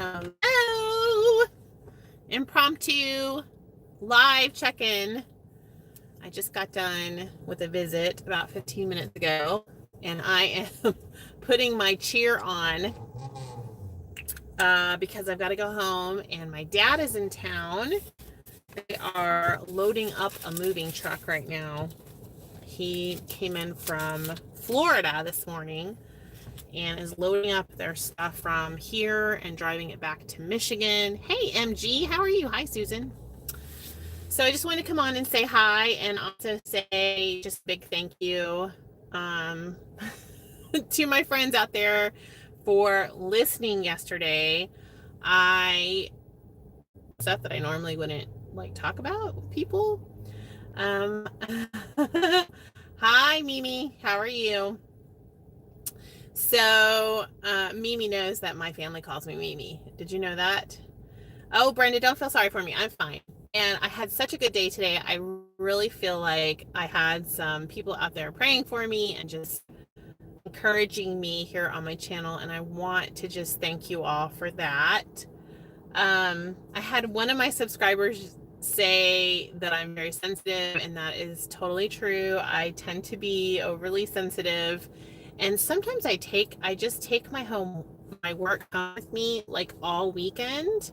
Hello! Impromptu live check-in. I just got done with a visit about 15 minutes ago, and I am putting my cheer on because I've got to go home, and my dad is in town. They are loading up a moving truck right now. He came in from Florida this morning and is loading up their stuff from here and driving it back to Michigan. Hey, MG, how are you? Hi, Susan. So I just wanted to come on and say hi and also say just a big thank you to my friends out there for listening yesterday. Stuff that I normally wouldn't like talk about with people. Hi, Mimi. How are you? So, Mimi knows that my family calls me Mimi. Did you know that? Oh, Brenda, don't feel sorry for me. I'm fine. And I had such a good day today. I really feel like I had some people out there praying for me and just encouraging me here on my channel. And I want to just thank you all for that. I had one of my subscribers say that I'm very sensitive, and that is totally true. I tend to be overly sensitive. And sometimes I just take my work home with me like all weekend.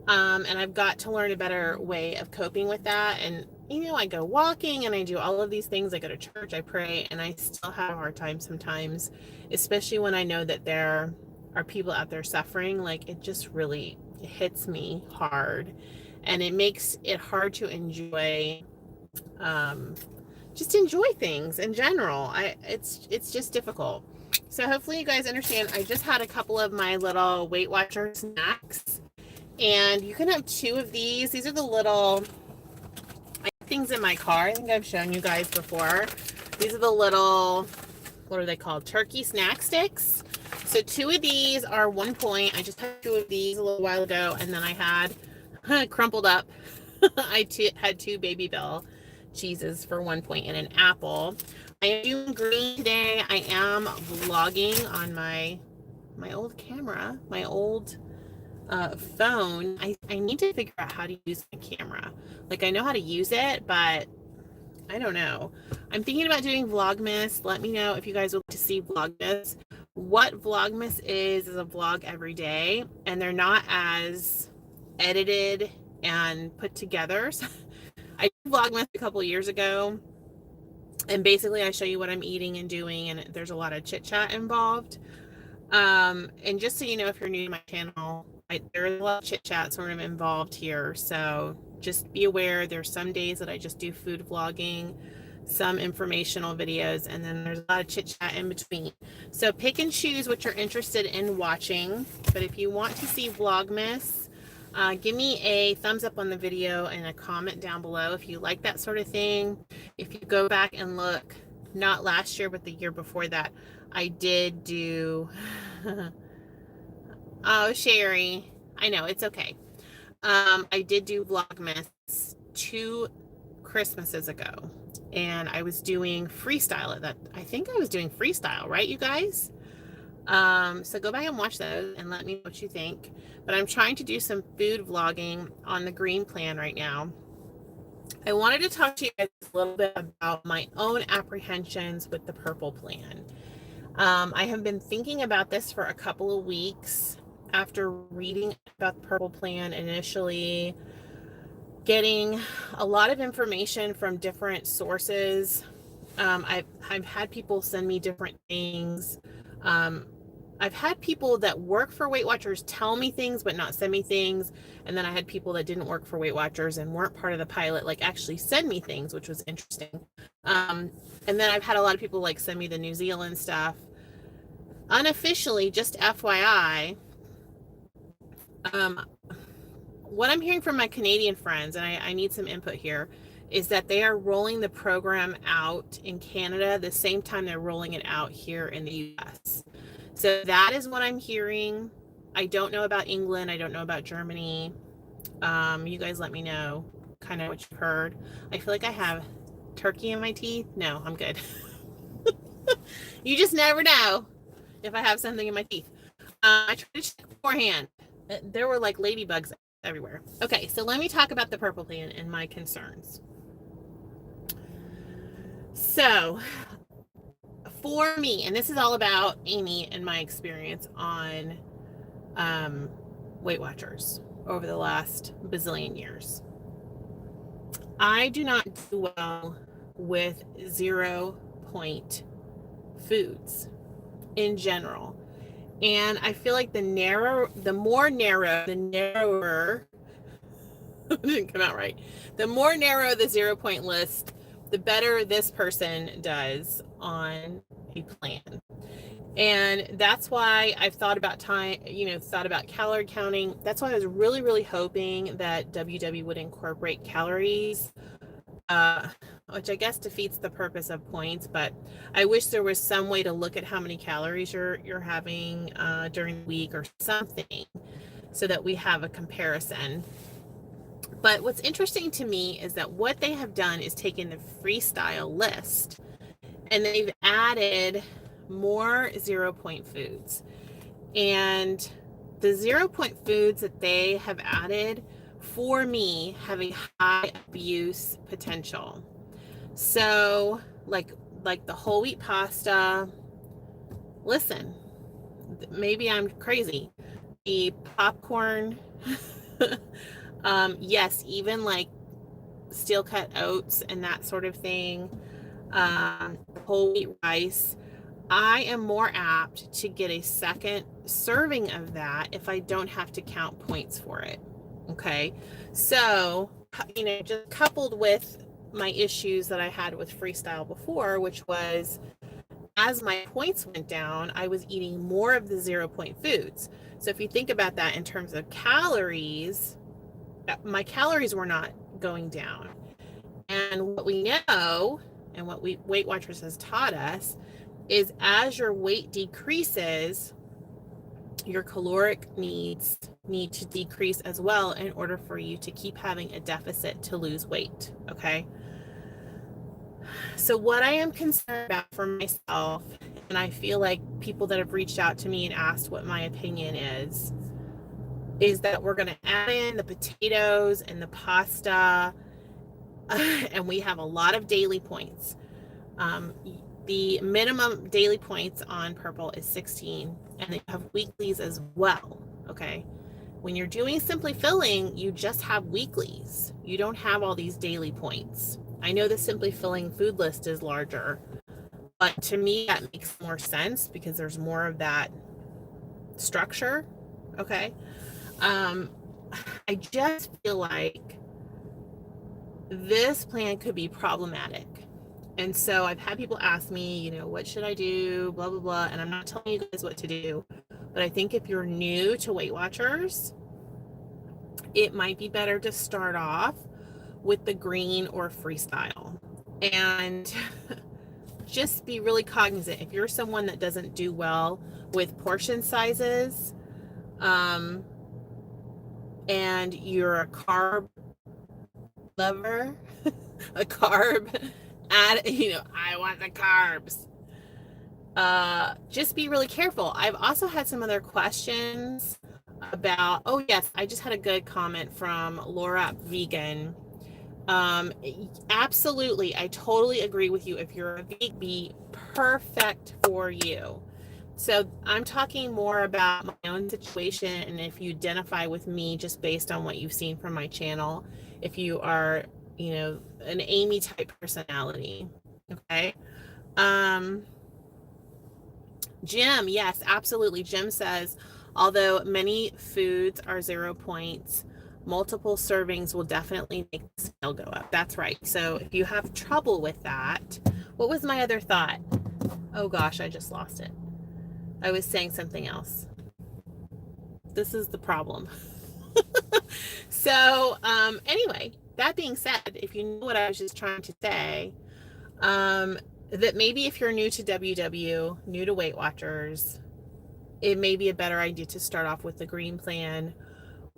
And I've got to learn a better way of coping with that. And, I go walking and I do all of these things. I go to church, I pray, and I still have a hard time sometimes, especially when I know that there are people out there suffering. Like, it just really hits me hard, and it makes it hard to enjoy, just enjoy things in general. It's just difficult. So hopefully you guys understand. I just had a couple of my little Weight Watcher snacks. And you can have 2 of these. These are the little things in my car. I think I've shown you guys before. These are the little, what are they called? Turkey snack sticks. So 2 of these are 1 point. I just had 2 of these a little while ago. And then I had crumpled up. I had 2 Baby Bell cheeses for 1 point and an apple. I am doing green today. I am vlogging on my old camera, my old phone. I need to figure out how to use my camera. Like, I know how to use it, but I don't know. I'm thinking about doing Vlogmas. Let me know if you guys would like to see Vlogmas. What Vlogmas is a vlog every day, and they're not as edited and put together. So I did Vlogmas a couple years ago, and basically I show you what I'm eating and doing, and there's a lot of chit chat involved. And just so you know, if you're new to my channel, there is a lot of chit chat sort of involved here. So just be aware, there's some days that I just do food vlogging, some informational videos, and then there's a lot of chit chat in between. So pick and choose what you're interested in watching. But if you want to see Vlogmas, give me a thumbs up on the video and a comment down below if you like that sort of thing. If you go back and look, not last year, but the year before that, I did do, oh, Sherry, I know, it's okay. I did do Vlogmas 2 Christmases ago, and I was doing freestyle at that. I think I was doing freestyle, right, you guys? So go back and watch those and let me know what you think. But I'm trying to do some food vlogging on the green plan right now. I wanted to talk to you guys a little bit about my own apprehensions with the purple plan. I have been thinking about this for a couple of weeks after reading about the purple plan, initially getting a lot of information from different sources. I've had people send me different things. I've had people that work for Weight Watchers tell me things but not send me things, and then I had people that didn't work for Weight Watchers and weren't part of the pilot like actually send me things, which was interesting. And then I've had a lot of people like send me the New Zealand stuff. Unofficially, just FYI, what I'm hearing from my Canadian friends, and I need some input here, is that they are rolling the program out in Canada the same time they're rolling it out here in the US. So that is what I'm hearing. I don't know about England. I don't know about Germany. You guys let me know kind of what you've heard. I feel like I have turkey in my teeth. No, I'm good. You just never know if I have something in my teeth. I try to check beforehand. there were like ladybugs everywhere. Okay, so let me talk about the purple plan and my concerns. So for me, and this is all about Amy and my experience on Weight Watchers over the last bazillion years. I do not do well with 0-point foods in general. And I feel like the narrower the narrower, it didn't come out right. The more narrow the 0-point list, the better this person does on a plan. And that's why I've thought about thought about calorie counting. That's why I was really, really hoping that WW would incorporate calories, which I guess defeats the purpose of points, but I wish there was some way to look at how many calories you're having during the week or something, so that we have a comparison. But what's interesting to me is that what they have done is taken the Freestyle list and they've added more 0-point foods. And the 0-point foods that they have added, for me, have a high abuse potential. So like the whole wheat pasta, listen, maybe I'm crazy. The popcorn, yes, even like steel cut oats and that sort of thing, whole wheat rice, I am more apt to get a second serving of that if I don't have to count points for it. Okay, so just coupled with my issues that I had with Freestyle before, which was as my points went down, I was eating more of the 0-point foods. So if you think about that in terms of calories, my calories were not going down. And what we know, and what Weight Watchers has taught us, is as your weight decreases, your caloric needs need to decrease as well in order for you to keep having a deficit to lose weight. Okay. So what I am concerned about for myself, and I feel like people that have reached out to me and asked what my opinion is that we're going to add in the potatoes and the pasta, and we have a lot of daily points. The minimum daily points on Purple is 16, and they have weeklies as well. Okay. When you're doing Simply Filling, you just have weeklies. You don't have all these daily points. I know the Simply Filling food list is larger, but to me that makes more sense because there's more of that structure. Okay. I just feel like this plan could be problematic. And so I've had people ask me, what should I do? Blah, blah, blah. And I'm not telling you guys what to do. But I think if you're new to Weight Watchers, it might be better to start off with the green or Freestyle. And just be really cognizant. If you're someone that doesn't do well with portion sizes, and you're a carb lover, a carb I want the carbs. Just be really careful. I've also had some other questions about, oh yes, I just had a good comment from Laura Vegan. Absolutely, I totally agree with you. If you're a vegan, be perfect for you. So I'm talking more about my own situation, and if you identify with me just based on what you've seen from my channel, if you are an Amy type personality. Okay. Jim, yes, absolutely. Jim says, although many foods are 0 points, multiple servings will definitely make the scale go up. That's right. So if you have trouble with that, what was my other thought? Oh gosh, I just lost it. I was saying something else. This is the problem. So anyway, that being said, if you know what I was just trying to say, that maybe if you're new to WW, new to Weight Watchers, it may be a better idea to start off with the green plan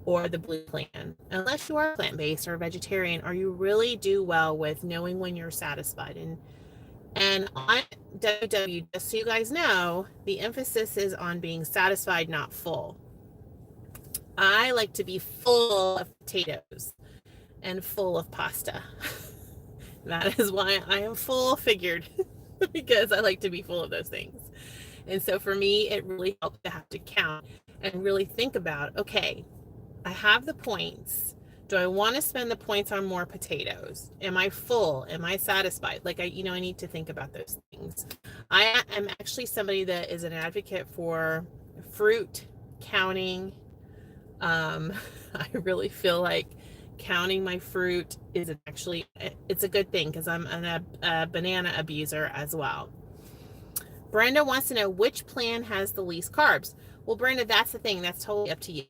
or the blue plan. Unless you are plant-based or vegetarian, or you really do well with knowing when you're satisfied. And on WW, just so you guys know, the emphasis is on being satisfied, not full. I like to be full of potatoes and full of pasta. That is why I am full figured, because I like to be full of those things. And so for me, it really helps to have to count and really think about, okay, I have the points. Do I want to spend the points on more potatoes? Am I full? Am I satisfied? Like I need to think about those things. I am actually somebody that is an advocate for fruit counting. I really feel like counting my fruit is actually, it's a good thing because I'm a banana abuser as well. Brenda wants to know which plan has the least carbs. Well, Brenda, that's the thing. That's totally up to you.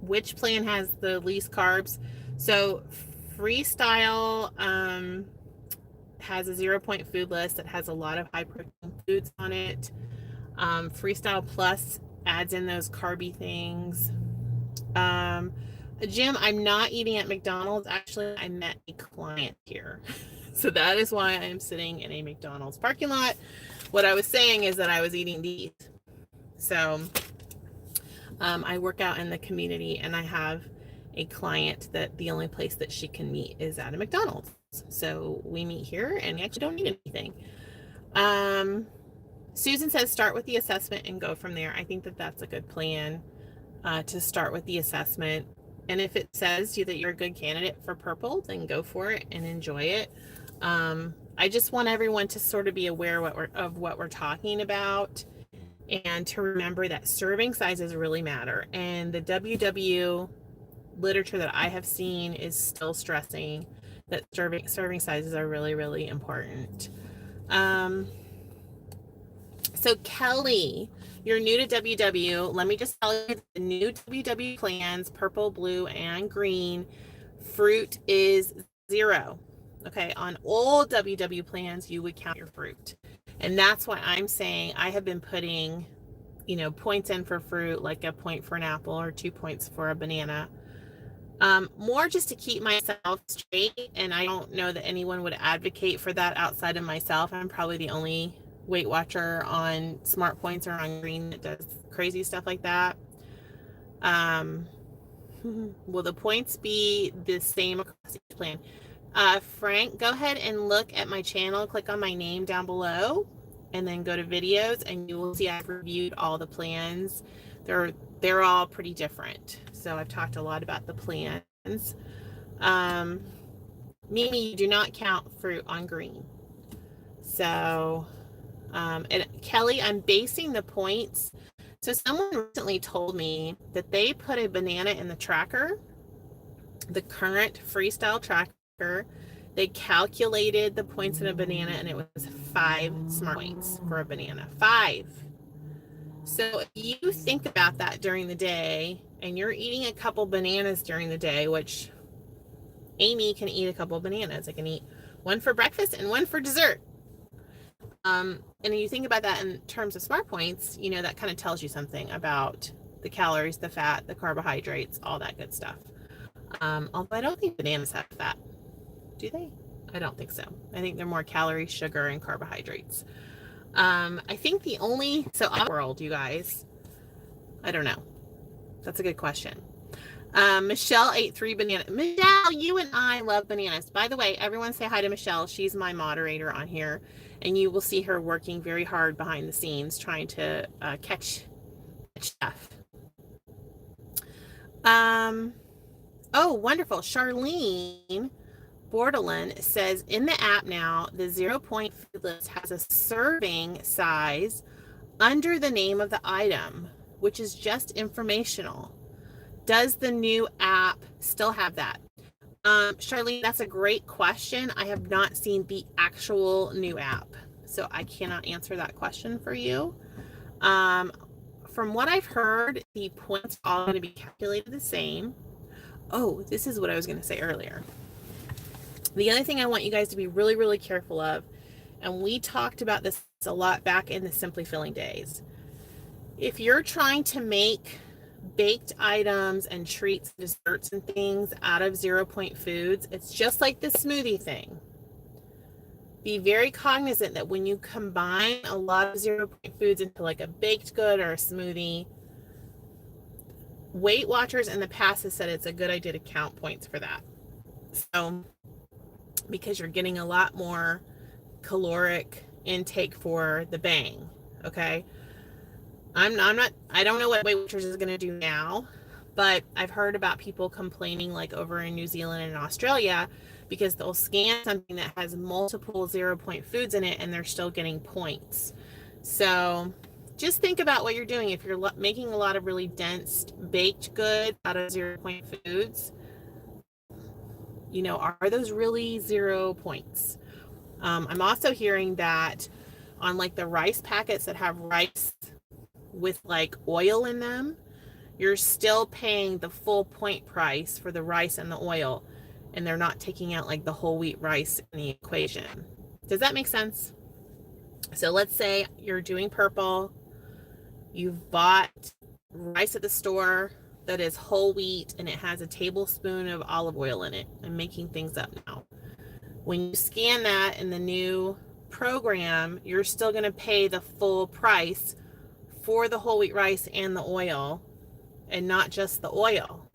Which plan has the least carbs? So Freestyle has a 0 point food list that has a lot of high protein foods on it. Freestyle Plus adds in those carby things. Jim, I'm not eating at McDonald's. Actually, I met a client here. So that is why I am sitting in a McDonald's parking lot. What I was saying is that I was eating these. So I work out in the community, and I have a client that the only place that she can meet is at a McDonald's. So we meet here, and we actually don't need anything. Susan says start with the assessment and go from there. I think that that's a good plan, to start with the assessment. And if it says that you're a good candidate for purple, then go for it and enjoy it. I just want everyone to sort of be aware of what we're talking about, and to remember that serving sizes really matter. And the WW literature that I have seen is still stressing that serving sizes are really, really important. So Kelly, you're new to WW. Let me just tell you the new WW plans, purple, blue, and green, fruit is 0. Okay, on old WW plans, you would count your fruit. And that's why I'm saying I have been putting, points in for fruit, like a point for an apple or 2 points for a banana. More just to keep myself straight, and I don't know that anyone would advocate for that outside of myself. I'm probably the only Weight Watcher on Smart Points or on Green that does crazy stuff like that. Will the points be the same across each plan? Frank, go ahead and look at my channel, click on my name down below, and then go to videos, and you will see I've reviewed all the plans. They're all pretty different. So I've talked a lot about the plans. Mimi, you do not count fruit on green. So, and Kelly, I'm basing the points. So someone recently told me that they put a banana in the tracker, the current Freestyle tracker. They calculated the points in a banana, and it was 5 smart points for a banana. 5. So if you think about that during the day, and you're eating a couple bananas during the day, which Amy can eat a couple bananas. I can eat one for breakfast and one for dessert. And you think about that in terms of smart points, that kind of tells you something about the calories, the fat, the carbohydrates, all that good stuff. Although I don't think bananas have fat. Do they? I don't think so. I think they're more calories, sugar, and carbohydrates. I think so our world, you guys, I don't know. That's a good question. Michelle ate 3 bananas. Michelle, you and I love bananas. By the way, everyone say hi to Michelle. She's my moderator on here, and you will see her working very hard behind the scenes trying to catch stuff. Oh, wonderful. Charlene Bordelin says in the app now, the 0 point food list has a serving size under the name of the item, which is just informational. Does the new app still have that? Charlene, that's a great question. I have not seen the actual new app, so I cannot answer that question for you. From what I've heard, the points are all going to be calculated the same. Oh, this is what I was going to say earlier. The other thing I want you guys to be really, really careful of, and we talked about this a lot back in the Simply Filling days. If you're trying to make baked items and treats, desserts, and things out of 0 point foods, it's just like the smoothie thing. Be very cognizant that when you combine a lot of 0 point foods into like a baked good or a smoothie, Weight Watchers in the past has said it's a good idea to count points for that. So, because you're getting a lot more caloric intake for the bang, okay? I don't know what Weight Watchers is going to do now, but I've heard about people complaining like over in New Zealand and Australia because they'll scan something that has multiple 0-point foods in it and they're still getting points. So just think about what you're doing. If you're making a lot of really dense baked goods out of 0-point foods, you know, are those really 0 points? I'm also hearing that on like the rice packets that have rice with like oil in them, you're still paying the full point price for the rice and the oil, and they're not taking out like the whole wheat rice in the equation. Does that make sense? So let's say you're doing purple, you've bought rice at the store that is whole wheat and it has a tablespoon of olive oil in it. I'm making things up now. When you scan that in the new program, you're still going to pay the full price for the whole wheat rice and the oil, and not just the oil.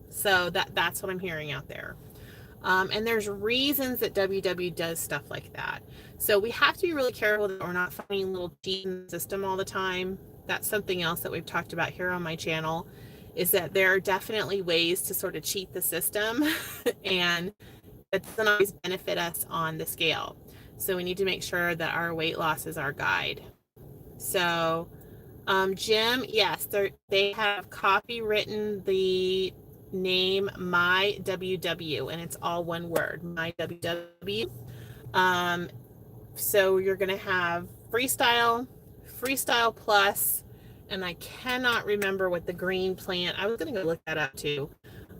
So that's what I'm hearing out there. And there's reasons that WW does stuff like that. So we have to be really careful that we're not finding little cheats in the system all the time. That's something else that we've talked about here on my channel, is that there are definitely ways to sort of cheat the system and it doesn't always benefit us on the scale. So we need to make sure that our weight loss is our guide. So Jim, yes, they have copywritten the name My WW, and it's all one word, My WW. So you're going to have Freestyle, Freestyle Plus, and I cannot remember what the green plan, I was going to go look that up too.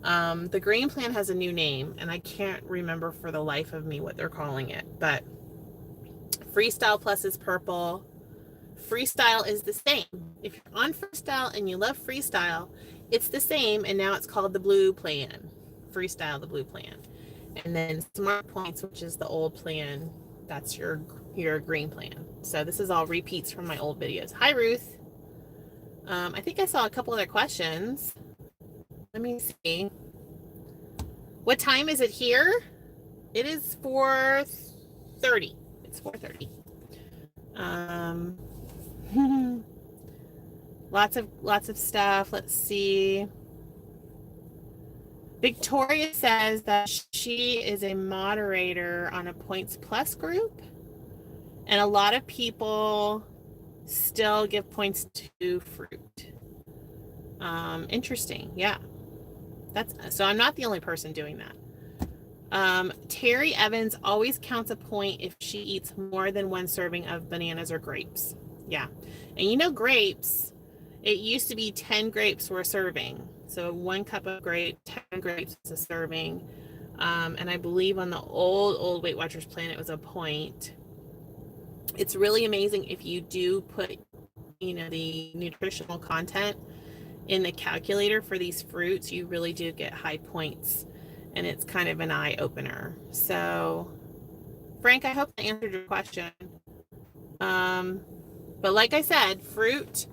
The green plan has a new name, and I can't remember for the life of me what they're calling it, but Freestyle Plus is purple. Freestyle is the same. If you're on Freestyle and you love Freestyle, it's the same, and now it's called the blue plan. Freestyle, the blue plan. And then Smart Points, which is the old plan, that's your green plan. So this is all repeats from my old videos. Hi, Ruth. I think I saw a couple other questions. Let me see. What time is it here? It is 4:30. It's 4:30. Lots of stuff. Let's see. Victoria says that she is a moderator on a Points Plus group, and a lot of people still give points to fruit. Interesting. Yeah. So I'm not the only person doing that. Terry Evans always counts a point if she eats more than one serving of bananas or grapes. Yeah. And you know, grapes, it used to be 10 grapes were a serving. So 1 cup of grape, 10 grapes is a serving. And I believe on the old Weight Watchers plan, it was a point. It's really amazing if you do put, you know, the nutritional content in the calculator for these fruits, you really do get high points, and it's kind of an eye opener. So Frank, I hope I answered your question. But like I said, fruit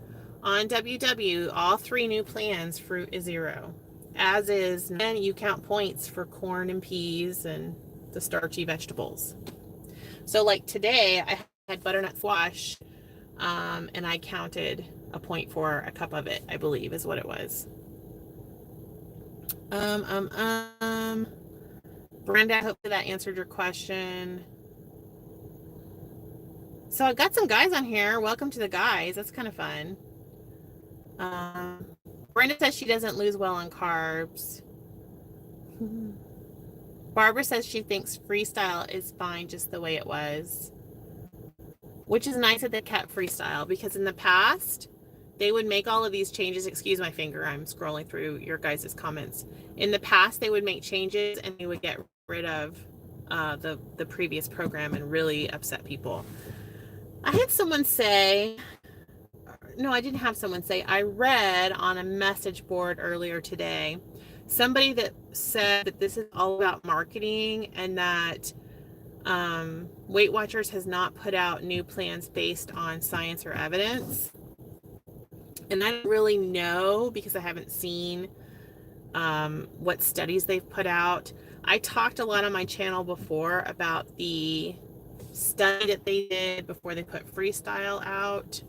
on WW, all 3 new plans, fruit is 0. As is, and you count points for corn and peas and the starchy vegetables. So like today, I had butternut squash, and I counted a point for a cup of it, I believe is what it was. Brenda, I hope that answered your question. So I've got some guys on here. Welcome to the guys. That's kind of fun. Brenda says she doesn't lose well on carbs. Barbara says she thinks Freestyle is fine just the way it was. Which is nice that they kept Freestyle, because in the past, they would make all of these changes. Excuse my finger, I'm scrolling through your guys' comments. In the past, they would make changes and they would get rid of the previous program and really upset people. I had someone say, no, I didn't have someone say, I read on a message board earlier today, somebody that said that this is all about marketing and that Weight Watchers has not put out new plans based on science or evidence. And I don't really know because I haven't seen what studies they've put out. I talked a lot on my channel before about the study that they did before they put Freestyle out.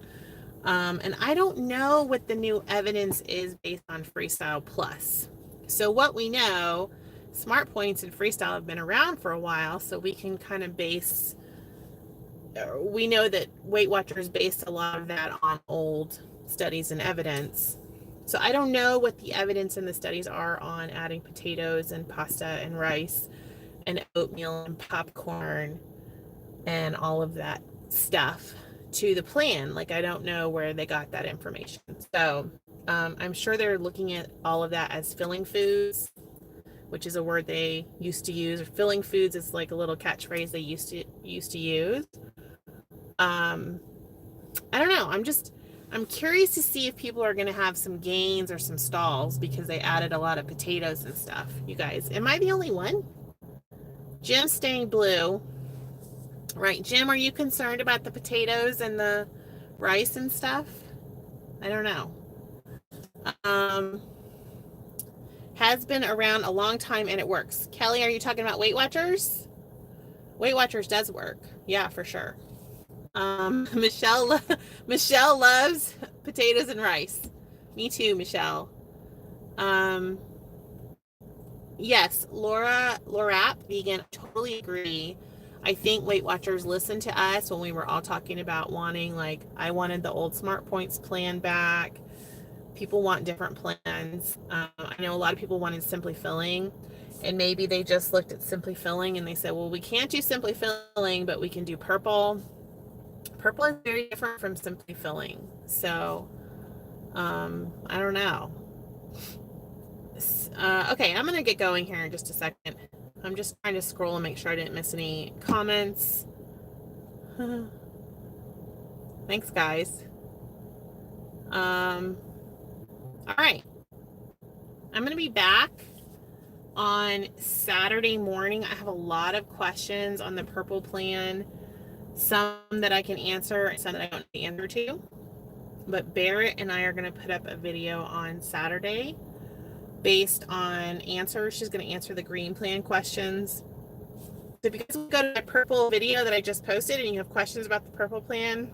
And I don't know what the new evidence is based on Freestyle Plus. So what we know, Smart Points and Freestyle have been around for a while, so we can kind of base, we know that Weight Watchers based a lot of that on old studies and evidence. So I don't know what the evidence in the studies are on adding potatoes and pasta and rice and oatmeal and popcorn and all of that stuff to the plan. Like, I don't know where they got that information. So I'm sure they're looking at all of that as filling foods, which is a word they used to use. Or filling foods is like a little catchphrase they used to use. I don't know. I'm curious to see if people are going to have some gains or some stalls because they added a lot of potatoes and stuff. You guys, am I the only one? Jim's staying blue. Right, Jim, are you concerned about the potatoes and the rice and stuff? I don't know. Has been around a long time and it works. Kelly, are you talking about Weight Watchers? Weight Watchers does work. Yeah, for sure. Michelle loves potatoes and rice. Me too, Michelle. Yes, Laura vegan, totally agree. I think Weight Watchers listened to us when we were all talking about wanting, like, I wanted the old Smart Points plan back. People want different plans. I know a lot of people wanted Simply Filling, and maybe they just looked at Simply Filling and they said, well, we can't do Simply Filling, but we can do Purple. Purple is very different from Simply Filling. So, I don't know. Okay, I'm going to get going here in just a second. I'm just trying to scroll and make sure I didn't miss any comments. Thanks, guys. All right. I'm going to be back on Saturday morning. I have a lot of questions on the Purple plan. Some that I can answer and some that I don't know the answer to. But Barrett and I are going to put up a video on Saturday based on answers. She's going to answer the green plan questions. So if you guys go to my Purple video that I just posted and you have questions about the Purple plan,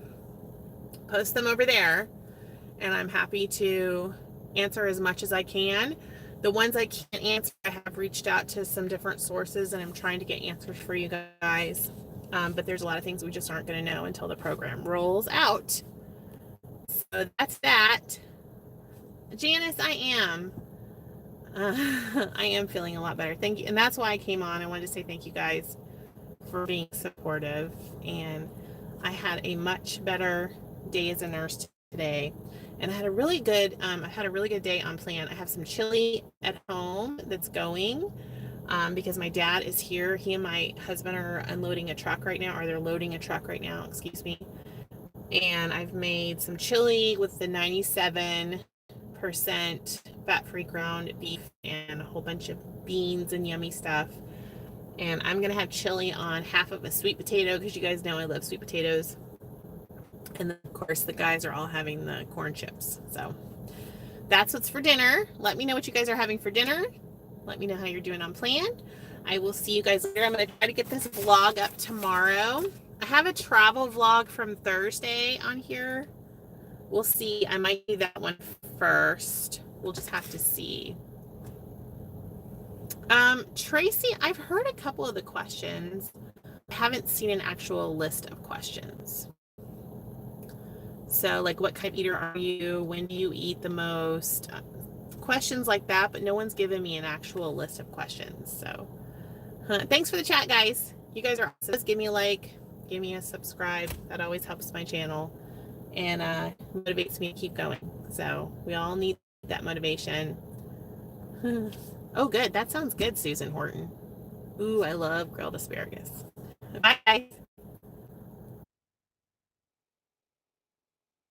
post them over there. And I'm happy to answer as much as I can. The ones I can't answer, I have reached out to some different sources and I'm trying to get answers for you guys. But there's a lot of things we just aren't going to know until the program rolls out. So that's that. Janice, I am. I am feeling a lot better. Thank you. And that's why I came on. I wanted to say thank you guys for being supportive. And I had a much better day as a nurse today. And I had a really good day on plan. I have some chili at home that's going because my dad is here. He and my husband are unloading a truck right now, or they're loading a truck right now, excuse me. And I've made some chili with the 97% fat-free ground beef and a whole bunch of beans and yummy stuff. And I'm gonna have chili on half of a sweet potato because you guys know I love sweet potatoes. And then, of course, the guys are all having the corn chips. So that's what's for dinner. Let me know what you guys are having for dinner. Let me know how you're doing on plan. I will see you guys later. I'm going to try to get this vlog up tomorrow. I have a travel vlog from Thursday on here. We'll see. I might do that one first. We'll just have to see. Tracy, I've heard a couple of the questions. I haven't seen an actual list of questions. So, like, what kind of eater are you? When do you eat the most? Questions like that, but no one's given me an actual list of questions. So, thanks for the chat, guys. You guys are awesome. Just give me a like, give me a subscribe. That always helps my channel and motivates me to keep going. So, we all need that motivation. Oh, good. That sounds good, Susan Horton. Ooh, I love grilled asparagus. Bye, guys.